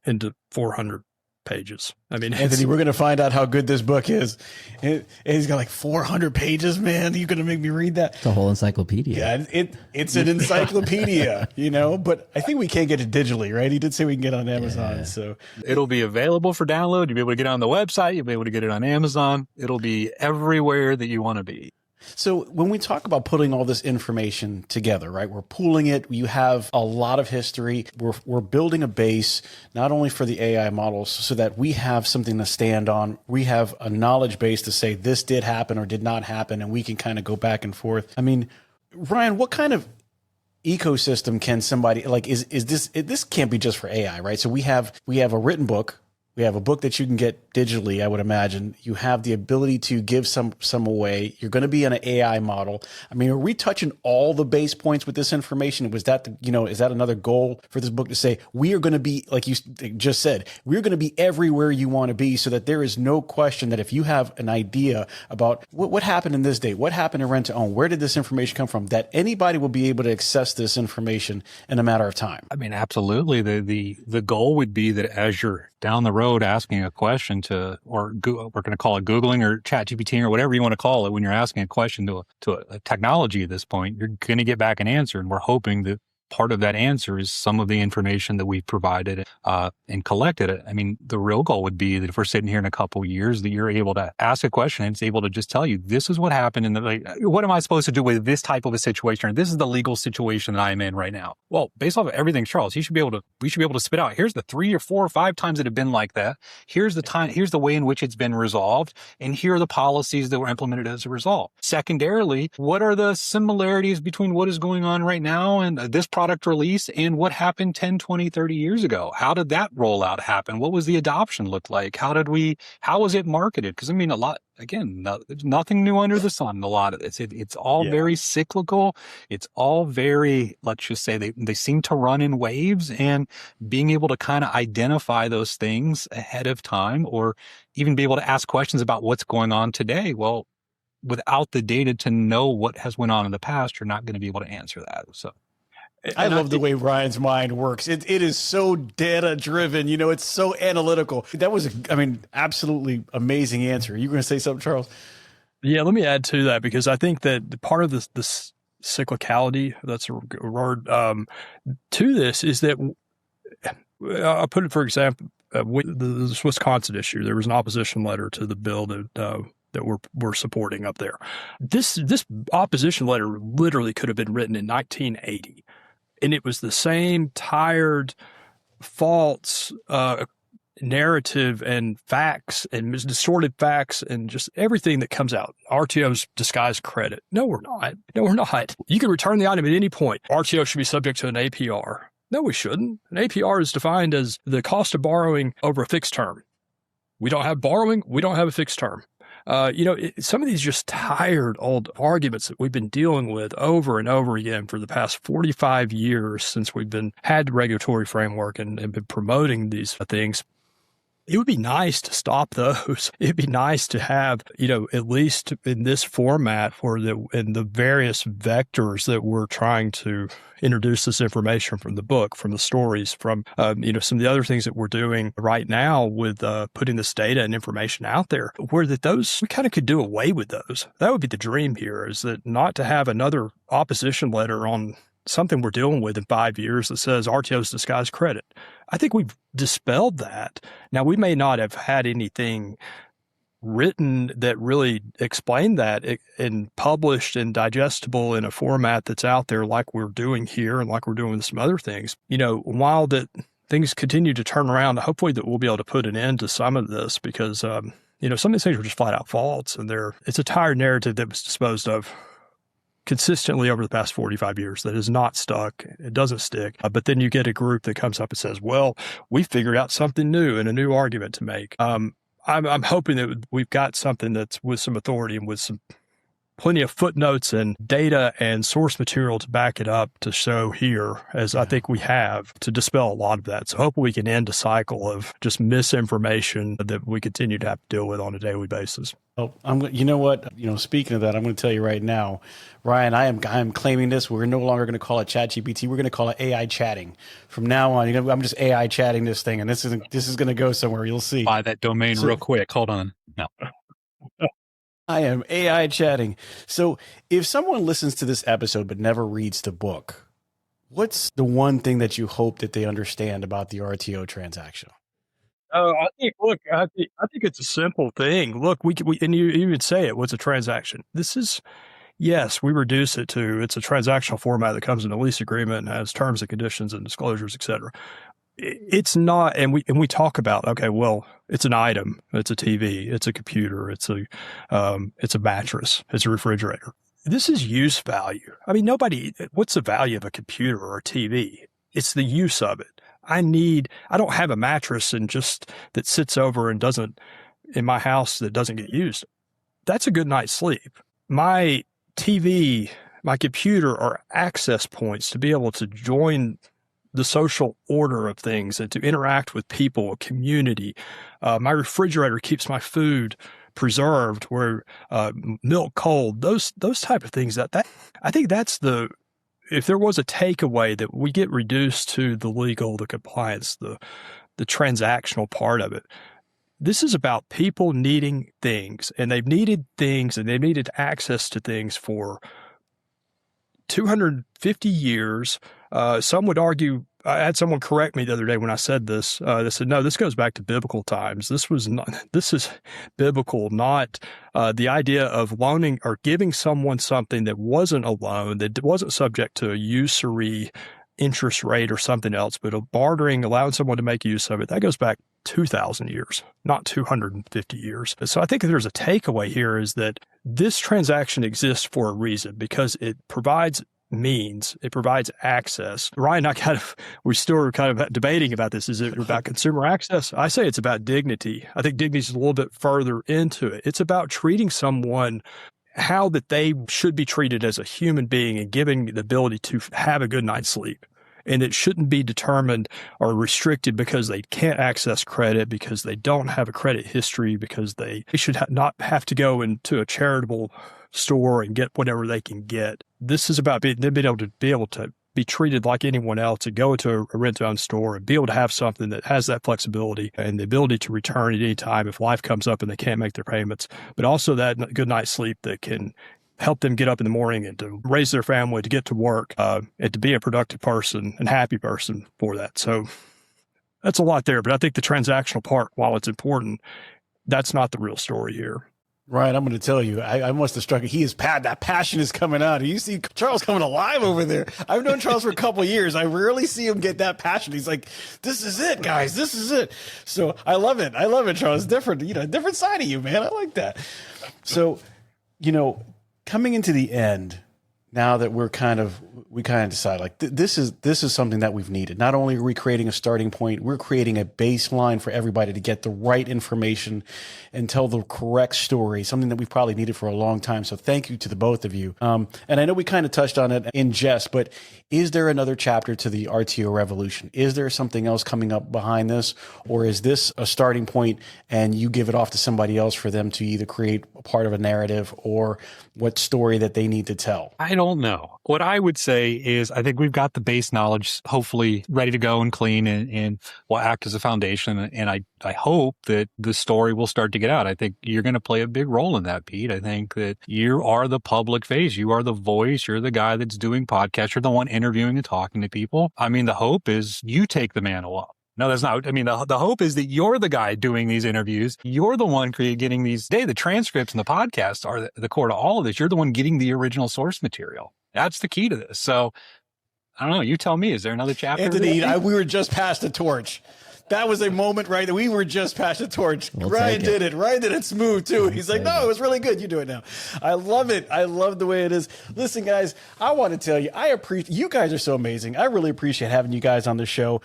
into 400 pages. I mean, Anthony, we're going to find out how good this book is. And he's got like 400 pages, man. You're going to make me read that. It's a whole encyclopedia. Yeah, it's an encyclopedia, you know, but I think we can't get it digitally, right? He did say we can get it on Amazon. Yeah. So it'll be available for download. You'll be able to get it on the website. You'll be able to get it on Amazon. It'll be everywhere that you want to be. So when we talk about putting all this information together, right, we're pooling it. You have a lot of history. We're building a base, not only for the AI models, so that we have something to stand on. We have a knowledge base to say this did happen or did not happen, and we can kind of go back and forth. I mean, Ryan, what kind of ecosystem can somebody like, is this can't be just for AI, right? So we have a written book. We have a book that you can get digitally, I would imagine. You have the ability to give some away. You're going to be an AI model. I mean, are we touching all the base points with this information? Was that, is that another goal for this book to say, we are going to be, like you just said, we're going to be everywhere you want to be, so that there is no question that if you have an idea about what happened in this date, what happened in rent to own, where did this information come from, that anybody will be able to access this information in a matter of time? I mean, absolutely. The goal would be that as you're down the road asking a question we're going to call it Googling or ChatGPT or whatever you want to call it, when you're asking a question to a technology at this point, you're going to get back an answer. And we're hoping that part of that answer is some of the information that we've provided and collected. I mean, the real goal would be that if we're sitting here in a couple of years, that you're able to ask a question and it's able to just tell you, this is what happened. And what am I supposed to do with this type of a situation? Or this is the legal situation that I'm in right now. Well, based off of everything, Charles, we should be able to spit out, here's the 3 or 4 or 5 times that have been like that. Here's the way in which it's been resolved. And here are the policies that were implemented as a result. Secondarily, what are the similarities between what is going on right now and this product release and what happened 10, 20, 30 years ago? How did that rollout happen? What was the adoption look like? How was it marketed? Because I mean, there's nothing new under the sun. A lot of this, it's all very cyclical. It's all very, let's just say they seem to run in waves, and being able to kind of identify those things ahead of time, or even be able to ask questions about what's going on today. Well, without the data to know what has went on in the past, you're not going to be able to answer that. So I love the way Ryan's mind works. It is so data driven. It's so analytical. That was, absolutely amazing answer. You going to say something, Charles? Yeah, let me add to that, because I think that part of this cyclicality, that's a word, to this is that I'll put it, for example, with this Wisconsin issue. There was an opposition letter to the bill that that we're supporting up there. This opposition letter literally could have been written in 1980, and it was the same tired, false narrative and facts and distorted facts and just everything that comes out. RTO's disguised credit. No, we're not. No, we're not. You can return the item at any point. RTO should be subject to an APR. No, we shouldn't. An APR is defined as the cost of borrowing over a fixed term. We don't have borrowing. We don't have a fixed term. Some of these just tired old arguments that we've been dealing with over and over again for the past 45 years since we've had the regulatory framework and been promoting these things. It would be nice to stop those. It'd be nice to have, at least in this format in the various vectors that we're trying to introduce this information from the book, from the stories, from, some of the other things that we're doing right now with putting this data and information out there, where we kind of could do away with those. That would be the dream here, is that not to have another opposition letter on something we're dealing with in 5 years that says RTO's disguised credit. I think we've dispelled that. Now, we may not have had anything written that really explained that and published and digestible in a format that's out there like we're doing here and like we're doing with some other things. While that things continue to turn around, hopefully that we'll be able to put an end to some of this because, some of these things are just flat out false, and it's a tired narrative that was disposed of consistently over the past 45 years that is not stuck. It doesn't stick. But then you get a group that comes up and says, well, we figured out something new and a new argument to make. I'm hoping that we've got something that's with some authority and with some plenty of footnotes and data and source material to back it up to show here, as I think we have, to dispel a lot of that. So hopefully we can end a cycle of just misinformation that we continue to have to deal with on a daily basis. Oh, you know what? Speaking of that, I'm going to tell you right now, Ryan, I am claiming this. We're no longer going to call it ChatGPT. We're going to call it AI chatting. From now on, I'm just AI chatting this thing, and this is going to go somewhere. You'll see. Buy that domain real quick. Hold on. No. I am AI chatting. So if someone listens to this episode but never reads the book, what's the one thing that you hope that they understand about the RTO transaction? I think it's a simple thing. Look, we and you even say it. What's a transaction? Yes, we reduce it to it's a transactional format that comes in a lease agreement and has terms and conditions and disclosures, et cetera. It's not, and we talk about, okay, well, it's an item, it's a TV, it's a computer, it's a mattress, it's a refrigerator. This is use value. I mean, what's the value of a computer or a TV? It's the use of it. I don't have a mattress that sits over and in my house that doesn't get used. That's a good night's sleep. My TV, my computer are access points to be able to join the social order of things and to interact with people, a community. My refrigerator keeps my food preserved, where milk cold, those type of things. That I think that's if there was a takeaway that we get reduced to the legal, the compliance, the transactional part of it. This is about people needing things, and they've needed things, and they've needed access to things for 250 years. Some would argue, I had someone correct me the other day when I said this. They said, no, this goes back to biblical times. This is biblical, not the idea of loaning or giving someone something that wasn't a loan, that wasn't subject to a usury interest rate or something else, but of bartering, allowing someone to make use of it. That goes back 2,000 years, not 250 years. So I think if there's a takeaway here is that this transaction exists for a reason, because it provides it provides access. Ryan and I we're still kind of debating about this. Is it about consumer access? I say it's about dignity. I think dignity is a little bit further into it. It's about treating someone how that they should be treated as a human being and giving the ability to have a good night's sleep. And it shouldn't be determined or restricted because they can't access credit, because they don't have a credit history, because they should not have to go into a charitable store and get whatever they can get. This is about being able to be treated like anyone else, to go into a rent-to-own store and be able to have something that has that flexibility and the ability to return at any time if life comes up and they can't make their payments, but also that good night's sleep that can help them get up in the morning and to raise their family, to get to work, and to be a productive person and happy person for that. So that's a lot there, but I think the transactional part, while it's important, that's not the real story here. Ryan, I'm going to tell you, I must have struck it. That passion is coming out. You see Charles coming alive over there. I've known Charles for a couple of years. I rarely see him get that passion. He's like, this is it, guys. This is it. So I love it. I love it, Charles. Different, different side of you, man. I like that. So, coming into the end, now that we kind of decide like this is something that we've needed. Not only are we creating a starting point, we're creating a baseline for everybody to get the right information and tell the correct story, something that we've probably needed for a long time. So thank you to the both of you. And I know we kind of touched on it in jest, but is there another chapter to the RTO Revolution? Is there something else coming up behind this? Or is this a starting point and you give it off to somebody else for them to either create a part of a narrative or what story that they need to tell? I don't know. What I would say is I think we've got the base knowledge hopefully ready to go and clean and will act as a foundation. And I hope that the story will start to get out. I think you're going to play a big role in that, Pete. I think that you are the public face. You are the voice. You're the guy that's doing podcasts. You're the one interviewing and talking to people. I mean, the hope is you take the mantle up. No, that's not. I mean, the hope is that you're the guy doing these interviews. You're the one getting these. The transcripts and the podcasts are the core to all of this. You're the one getting the original source material. That's the key to this. So I don't know. You tell me. Is there another chapter? Anthony, we were just past the torch. That was a moment, right? That we were just past the torch. Ryan did it. Ryan did it smooth too. He's like, no, it was really good. You do it now. I love it. I love the way it is. Listen, guys, I want to tell you, I appreciate you guys are so amazing. I really appreciate having you guys on the show.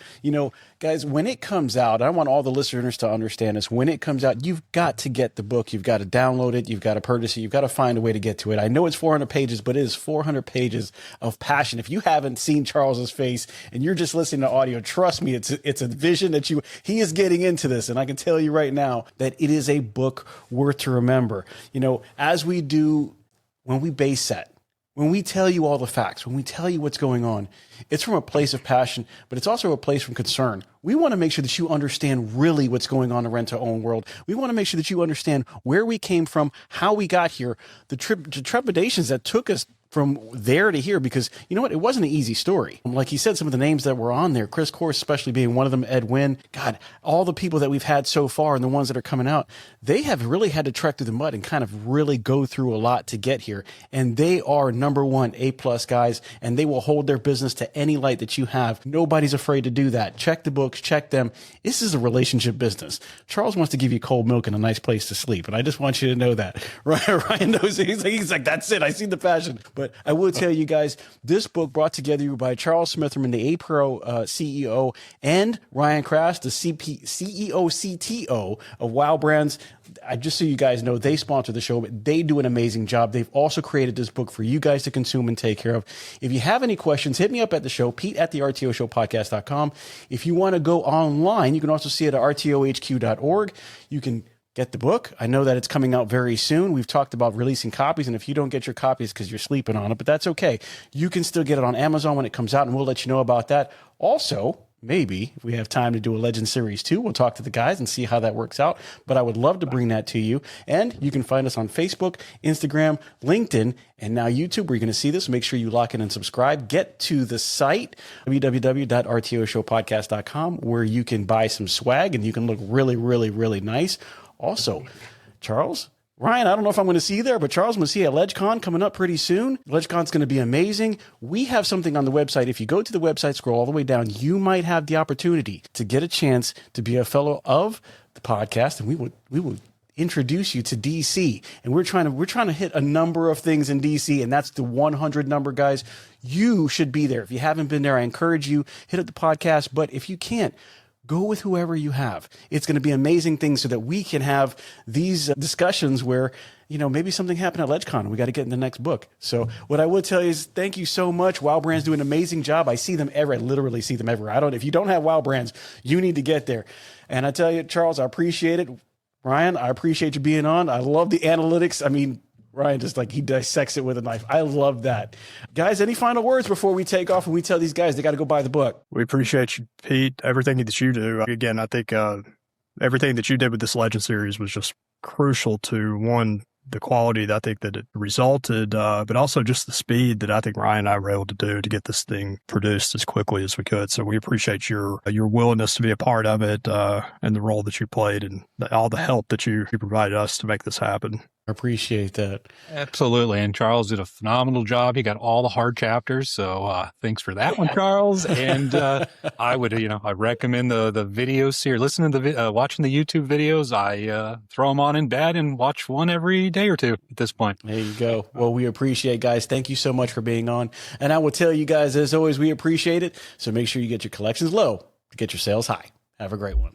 Guys, when it comes out, I want all the listeners to understand this. When it comes out, you've got to get the book. You've got to download it. You've got to purchase it. You've got to find a way to get to it. I know it's 400 pages, but it is 400 pages of passion. If you haven't seen Charles's face and you're just listening to audio, trust me, it's a vision that he is getting into this. And I can tell you right now that it is a book worth to remember. As we do when we base set, when we tell you all the facts, when we tell you what's going on, it's from a place of passion, but it's also a place from concern. We want to make sure that you understand really what's going on in the rent-to-own world. We want to make sure that you understand where we came from, how we got here, the trepidations that took us from there to here, because you know what? It wasn't an easy story. Like he said, some of the names that were on there, Chris Kors especially being one of them, Ed Wynn, God, all the people that we've had so far and the ones that are coming out, they have really had to trek through the mud and kind of really go through a lot to get here. And they are number one A+ guys, and they will hold their business to any light that you have. Nobody's afraid to do that. Check the books, check them. This is a relationship business. Charles wants to give you cold milk and a nice place to sleep. And I just want you to know that. Ryan knows it. He's like, that's it. I see the passion. But I will tell you guys, this book brought together by Charles Smitherman, the APRO CEO, and Ryan Kras, the CEO, CTO of Wow Brands. Just so you guys know, they sponsor the show, but they do an amazing job. They've also created this book for you guys to consume and take care of. If you have any questions, hit me up at the show, Pete at the RTOshowpodcast.com. If you want to go online, you can also see it at rtohq.org. You can get the book. I know that it's coming out very soon. We've talked about releasing copies, and if you don't get your copies because you're sleeping on it, but that's okay. You can still get it on Amazon when it comes out, and we'll let you know about that. Also, maybe if we have time to do a Legend Series 2, we'll talk to the guys and see how that works out. But I would love to bring that to you. And you can find us on Facebook, Instagram, LinkedIn, and now YouTube, where you're going to see this. Make sure you lock in and subscribe. Get to the site, www.rtoshowpodcast.com, where you can buy some swag and you can look really, really, really nice. Also, Charles, Ryan, I don't know if I'm going to see you there, but Charles, I'm going to see you at LegCon coming up pretty soon. LegCon's going to be amazing. We have something on the website. If you go to the website, scroll all the way down, you might have the opportunity to get a chance to be a fellow of the podcast, and we would introduce you to DC. And we're trying to hit a number of things in DC, and that's the 100 number, guys. You should be there. If you haven't been there, I encourage you, hit up the podcast. But if you can't, go with whoever you have. It's going to be amazing things so that we can have these discussions where, maybe something happened at LegCon and we got to get in the next book. So what I will tell you is thank you so much. Wow Brands do an amazing job. I see them I literally see them everywhere. If you don't have Wow Brands, you need to get there. And I tell you, Charles, I appreciate it. Ryan, I appreciate you being on. I love the analytics. I mean, Ryan just he dissects it with a knife. I love that. Guys, any final words before we take off and we tell these guys they got to go buy the book? We appreciate you, Pete, everything that you do. Again, I think everything that you did with this Legend series was just crucial to, one, the quality that I think that it resulted, but also just the speed that I think Ryan and I were able to do to get this thing produced as quickly as we could. So we appreciate your willingness to be a part of it and the role that you played and all the help that you provided us to make this happen. I appreciate that. Absolutely. And Charles did a phenomenal job. He got all the hard chapters. So thanks for that one, Charles. And I would, I recommend the videos here. Listen to watching the YouTube videos. I throw them on in bed and watch one every day or two at this point. There you go. Well, we appreciate, guys. Thank you so much for being on. And I will tell you guys, as always, we appreciate it. So make sure you get your collections low to get your sales high. Have a great one.